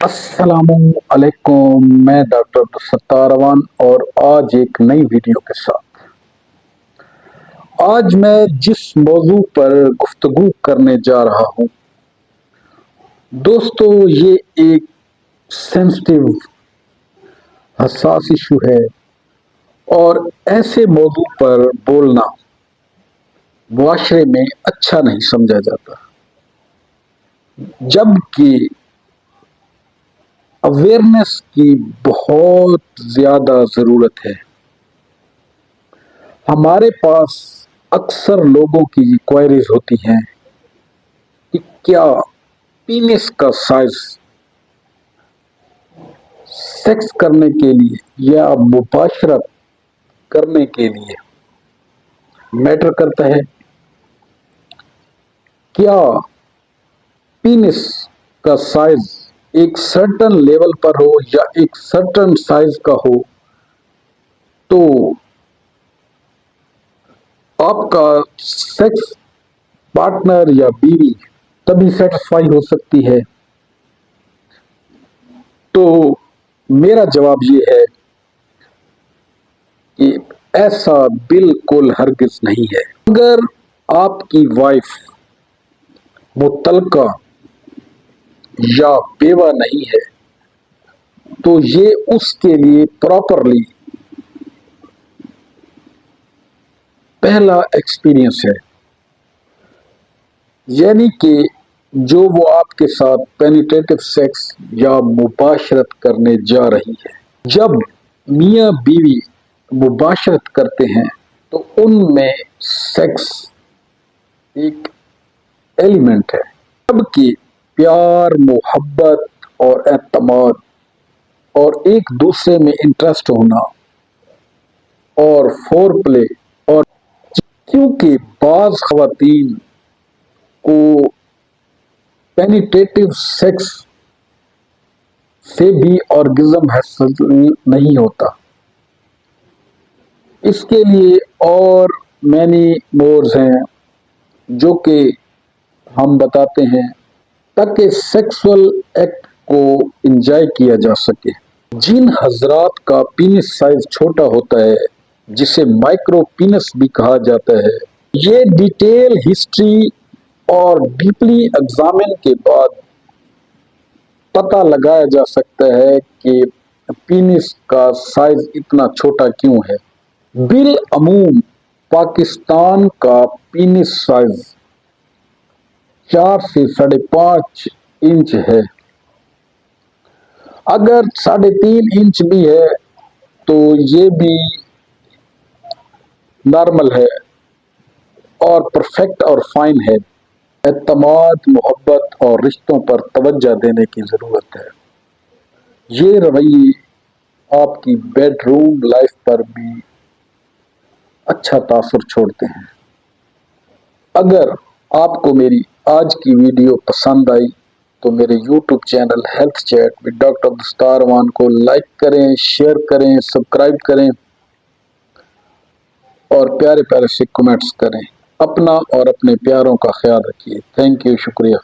अस्सलाम वालेकुम। मैं डॉक्टर अब्दुल अवान और आज एक नई वीडियो के साथ। आज मैं जिस मौजू पर गुफ्तगू करने जा रहा हूँ दोस्तों, ये एक सेंसिटिव हसास इशू है और ऐसे मौजू पर बोलना मुआशरे में अच्छा नहीं समझा जाता, जबकि अवेयरनेस की बहुत ज़्यादा ज़रूरत है। हमारे पास अक्सर लोगों की क्वेरीज होती हैं कि क्या पीनिस का साइज सेक्स करने के लिए या मुबाशरत करने के लिए मैटर करता है। क्या पीनिस का साइज एक सर्टन लेवल पर हो या एक सर्टन साइज का हो तो आपका सेक्स पार्टनर या बीवी तभी सेटिस्फाई हो सकती है। तो मेरा जवाब ये है कि ऐसा बिल्कुल हरगिज नहीं है। अगर आपकी वाइफ मुतलका या बेवा नहीं है तो ये उसके लिए प्रॉपरली पहला एक्सपीरियंस है, यानी कि जो वो आपके साथ पेनिट्रेटिव सेक्स या मुबाशरत करने जा रही है। जब मियाँ बीवी मुबाशरत करते हैं तो उनमें सेक्स एक एलिमेंट है, जबकि प्यार, मोहब्बत और एतमाद और एक दूसरे में इंटरेस्ट होना और फोर प्ले, और क्योंकि बाज खवातीन को पेनिट्रेटिव सेक्स से भी ऑर्गेज्म हासिल नहीं होता, इसके लिए और मैनी मोर्स हैं जो कि हम बताते हैं ताकि सेक्सुअल एक्ट को एंजॉय किया जा सके। जिन हजरात का पीनिस साइज छोटा होता है, जिसे माइक्रो पीनिस भी कहा जाता है, ये डिटेल हिस्ट्री और डीपली एग्जामिन के बाद पता लगाया जा सकता है कि पीनिस का साइज इतना छोटा क्यों है। बिल अमूम पाकिस्तान का पीनिस साइज 4 से 5.5 इंच है। अगर 3.5 इंच भी है तो ये भी नॉर्मल है और परफेक्ट और फाइन है। एतमाद, मोहब्बत और रिश्तों पर तवज्जो देने की ज़रूरत है। ये रवैये आपकी बेडरूम लाइफ पर भी अच्छा तासुर छोड़ते हैं। अगर आपको मेरी आज की वीडियो पसंद आई तो मेरे YouTube channel health chat with doctor Abdul Awan को लाइक करें, शेयर करें, सब्सक्राइब करें और प्यारे प्यारे से कमेंट्स करें। अपना और अपने प्यारों का ख्याल रखिए। थैंक यू, शुक्रिया।